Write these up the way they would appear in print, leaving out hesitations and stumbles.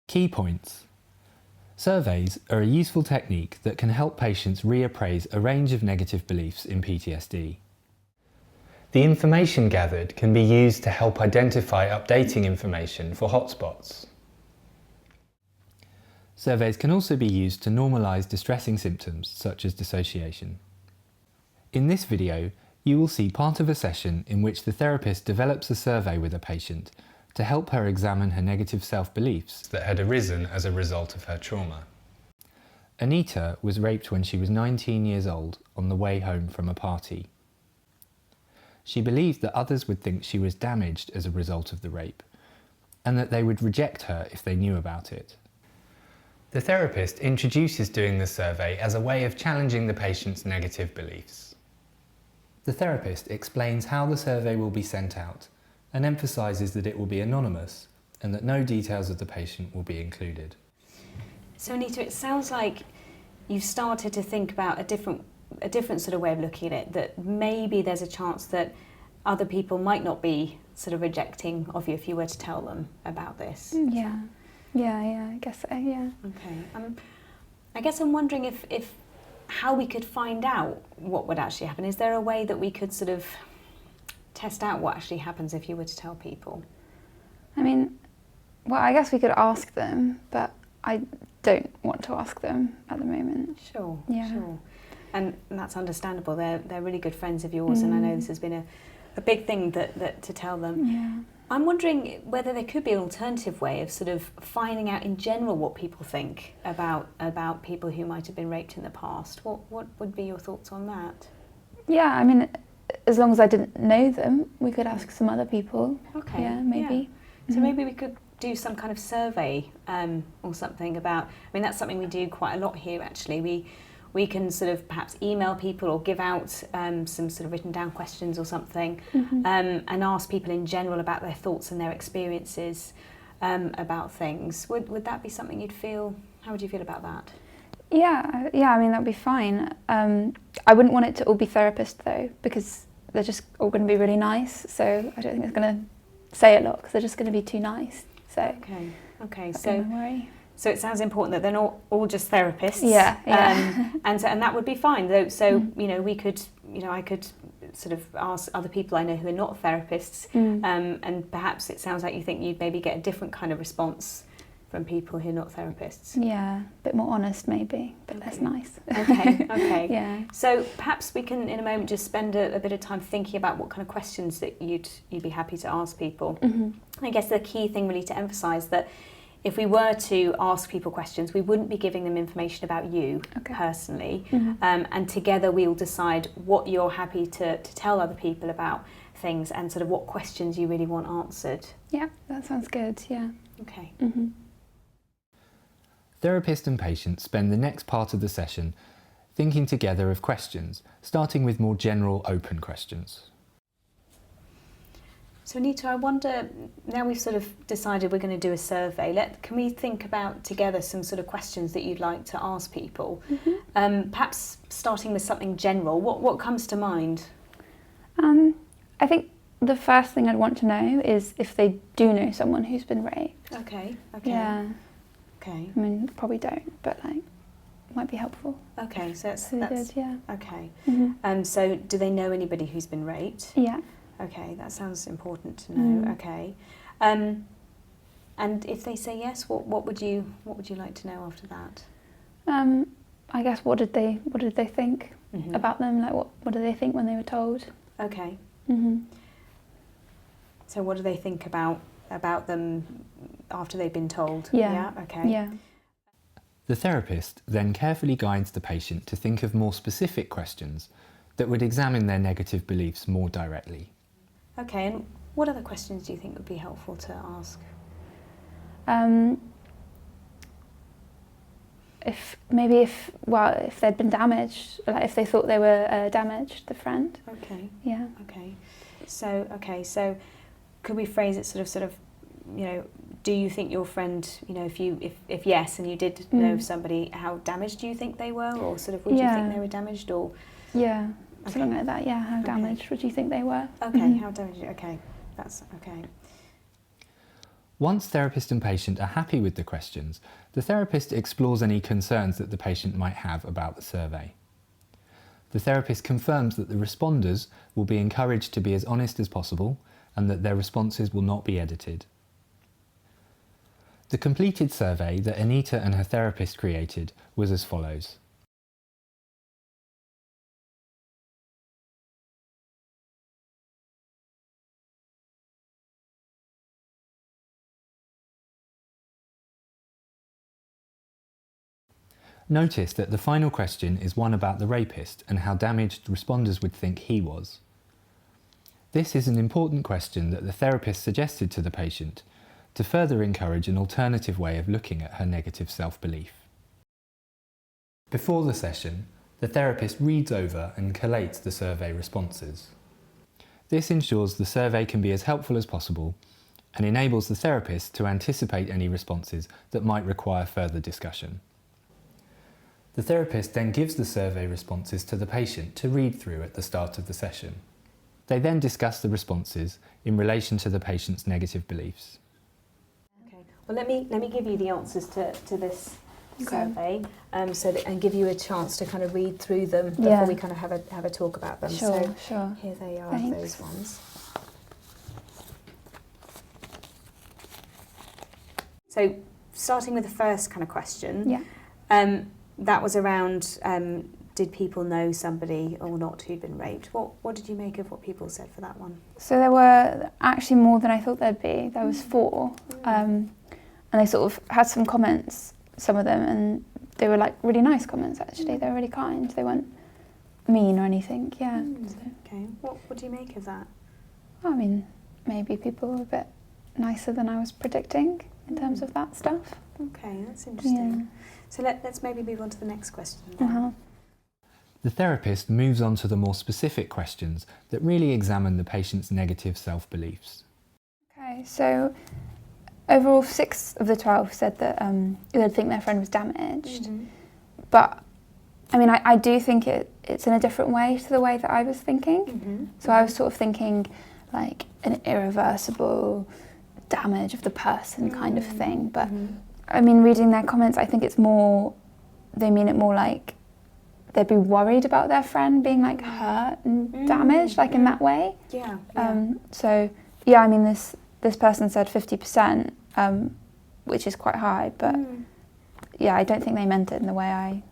Key points. Surveys are a useful technique that can help patients reappraise a range of negative beliefs in PTSD. The information gathered can be used to help identify updating information for hotspots. Surveys can also be used to normalise distressing symptoms such as dissociation. In this video, you will see part of a session in which the therapist develops a survey with a patient to help her examine her negative self-beliefs that had arisen as a result of her trauma. Anita was raped when she was 19 years old on the way home from a party. She believed that others would think she was damaged as a result of the rape, and that they would reject her if they knew about it. The therapist introduces doing the survey as a way of challenging the patient's negative beliefs. The therapist explains how the survey will be sent out and emphasises that it will be anonymous and that no details of the patient will be included. So Anita, it sounds like you've started to think about a different sort of way of looking at it, that maybe there's a chance that other people might not be sort of rejecting of you if you were to tell them about this. Yeah, I guess so, yeah. Okay, I guess I'm wondering if how we could find out what would actually happen. Is there a way that we could sort of test out what actually happens if you were to tell people? I mean, well, I guess we could ask them, but I don't want to ask them at the moment. Sure, yeah. Sure. And that's understandable. They're really good friends of yours, and I know this has been a big thing that to tell them. Yeah. I'm wondering whether there could be an alternative way of sort of finding out in general what people think about people who might have been raped in the past. What would be your thoughts on that? Yeah, I mean, as long as I didn't know them, we could ask some other people. Okay. Yeah, maybe. Yeah. So maybe we could do some kind of survey or something about, I mean, that's something we do quite a lot here actually. We can sort of perhaps email people or give out some sort of written down questions or something, and ask people in general about their thoughts and their experiences about things. Would that be something you'd feel, how would you feel about that? Yeah, I mean, that'd be fine. I wouldn't want it to all be therapists though, because they're just all going to be really nice, so I don't think it's going to say a lot, because they're just going to be too nice. So okay. So my worry. So it sounds important that they're not all just therapists. Yeah. And that would be fine. So we could, I could sort of ask other people I know who are not therapists, and perhaps it sounds like you think you'd maybe get a different kind of response from people who are not therapists. Yeah, a bit more honest maybe, but less nice. Okay. Yeah. So perhaps we can in a moment just spend a bit of time thinking about what kind of questions that you'd be happy to ask people. I guess the key thing really to emphasise that if we were to ask people questions, we wouldn't be giving them information about you personally, and together we'll decide what you're happy to tell other people about things and sort of what questions you really want answered. Yeah, that sounds good, yeah. Okay. Therapist and patient spend the next part of the session thinking together of questions, starting with more general open questions. So Anita, I wonder, now we've sort of decided we're going to do a survey, can we think about together some sort of questions that you'd like to ask people? Perhaps starting with something general, what comes to mind? I think the first thing I'd want to know is if they do know someone who's been raped. Okay. Yeah. Okay. I mean, probably don't, but might be helpful. Okay, so that's good, yeah. Okay. So do they know anybody who's been raped? Yeah. Okay, that sounds important to know. Okay. And if they say yes, what would you like to know after that? I guess what did they think about them? Like what did they think when they were told? Okay. So what do they think about them after they've been told? Yeah. Okay. Yeah. The therapist then carefully guides the patient to think of more specific questions that would examine their negative beliefs more directly. Okay, and what other questions do you think would be helpful to ask? If they'd been damaged, like if they thought they were damaged, the friend. Okay. Yeah. Okay. So could we phrase it sort of, do you think your friend, if yes, and you did know of somebody, how damaged do you think they were, or sort of would you think they were damaged, or? Yeah. Something like that, yeah. How damaged would you think they were? Okay, how damaged? Okay, that's okay. Once therapist and patient are happy with the questions, the therapist explores any concerns that the patient might have about the survey. The therapist confirms that the responders will be encouraged to be as honest as possible and that their responses will not be edited. The completed survey that Anita and her therapist created was as follows. Notice that the final question is one about the rapist and how damaged responders would think he was. This is an important question that the therapist suggested to the patient to further encourage an alternative way of looking at her negative self-belief. Before the session, the therapist reads over and collates the survey responses. This ensures the survey can be as helpful as possible and enables the therapist to anticipate any responses that might require further discussion. The therapist then gives the survey responses to the patient to read through at the start of the session. They then discuss the responses in relation to the patient's negative beliefs. Okay. Well, let me give you the answers to this survey, and give you a chance to kind of read through them before we kind of have a talk about them. Sure. Here they are, Thanks. those ones. So, starting with the first kind of question. Yeah. That was around, did people know somebody or not who'd been raped? What did you make of what people said for that one? So there were actually more than I thought there'd be. There was 4. And they sort of had some comments, some of them, and they were like really nice comments actually. They were really kind. They weren't mean or anything, yeah. So. Okay, what do you make of that? I mean, maybe people were a bit nicer than I was predicting in terms of that stuff. Okay, that's interesting. Yeah. So let's maybe move on to the next question then. The therapist moves on to the more specific questions that really examine the patient's negative self-beliefs. Okay, so overall 6 of the 12 said that they'd think their friend was damaged. But I mean, I do think it's in a different way to the way that I was thinking. So I was sort of thinking like an irreversible damage of the person kind of thing. But I mean, reading their comments, I think it's more, they mean it more like they'd be worried about their friend being like hurt and damaged, like in that way. Yeah. So yeah, I mean, this person said 50%, which is quite high, but yeah, I don't think they meant it in the way I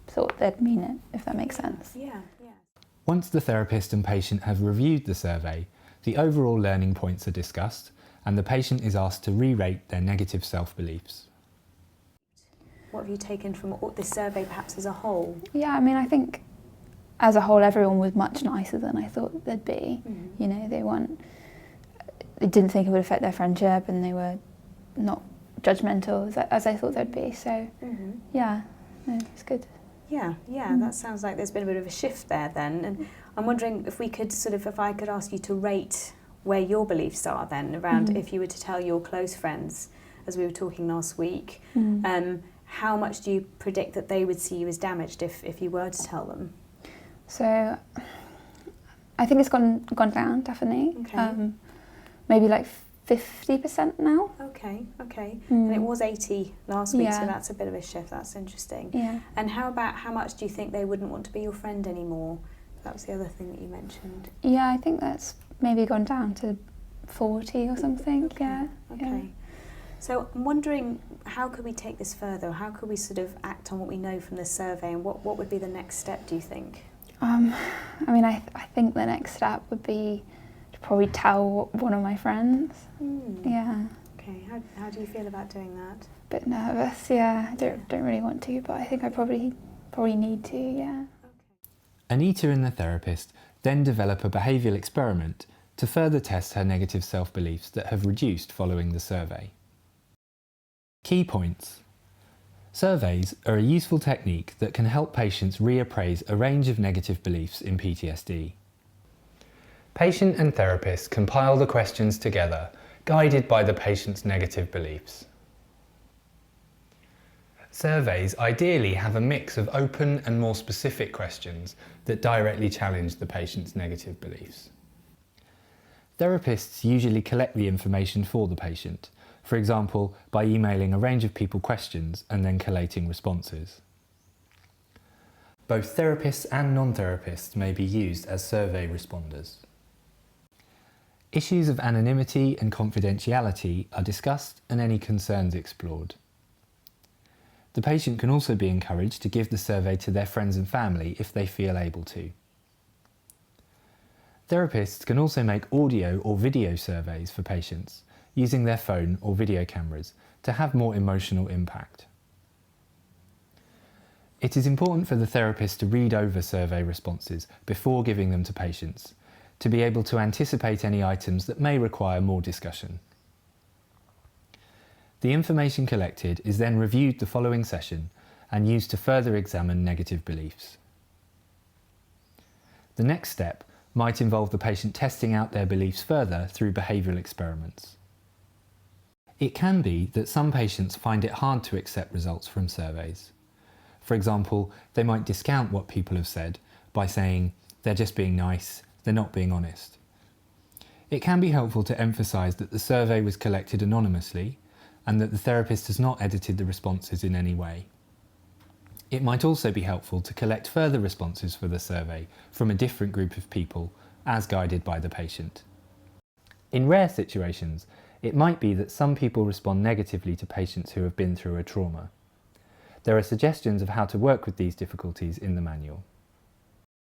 thought they'd mean it, if that makes sense. Yeah. Once the therapist and patient have reviewed the survey, the overall learning points are discussed and the patient is asked to re-rate their negative self-beliefs. What have you taken from this survey perhaps as a whole? Yeah, I mean, I think as a whole everyone was much nicer than I thought they'd be. You know, they didn't think it would affect their friendship and they were not judgmental as I thought they'd be. So yeah, no, it's good. Yeah, that sounds like there's been a bit of a shift there then. And I'm wondering if I could ask you to rate where your beliefs are then around if you were to tell your close friends, as we were talking last week, how much do you predict that they would see you as damaged if you were to tell them? So I think it's gone down, definitely. Okay. Maybe like 50% now. Okay. And it was 80 last week, so Yeah. that's a bit of a shift. That's interesting. Yeah. And how much do you think they wouldn't want to be your friend anymore? That was the other thing that you mentioned. Yeah, I think that's maybe gone down to 40 or something. Okay. Yeah. Okay. So I'm wondering, how could we take this further? How could we sort of act on what we know from this survey, and what would be the next step, do you think? I mean, I think the next step would be to probably tell one of my friends. Yeah. Okay. How do you feel about doing that? Bit nervous. Yeah. I don't really want to, but I think I probably need to. Yeah. Anita and the therapist then develop a behavioural experiment to further test her negative self-beliefs that have reduced following the survey. Key points. Surveys are a useful technique that can help patients reappraise a range of negative beliefs in PTSD. Patient and therapist compile the questions together, guided by the patient's negative beliefs. Surveys ideally have a mix of open and more specific questions that directly challenge the patient's negative beliefs. Therapists usually collect the information for the patient, for example by emailing a range of people questions and then collating responses. Both therapists and non-therapists may be used as survey responders. Issues of anonymity and confidentiality are discussed and any concerns explored. The patient can also be encouraged to give the survey to their friends and family if they feel able to. Therapists can also make audio or video surveys for patients, using their phone or video cameras to have more emotional impact. It is important for the therapist to read over survey responses before giving them to patients, to be able to anticipate any items that may require more discussion. The information collected is then reviewed the following session and used to further examine negative beliefs. The next step might involve the patient testing out their beliefs further through behavioural experiments. It can be that some patients find it hard to accept results from surveys. For example, they might discount what people have said by saying they're just being nice, they're not being honest. It can be helpful to emphasise that the survey was collected anonymously and that the therapist has not edited the responses in any way. It might also be helpful to collect further responses for the survey from a different group of people, as guided by the patient. In rare situations, it might be that some people respond negatively to patients who have been through a trauma. There are suggestions of how to work with these difficulties in the manual.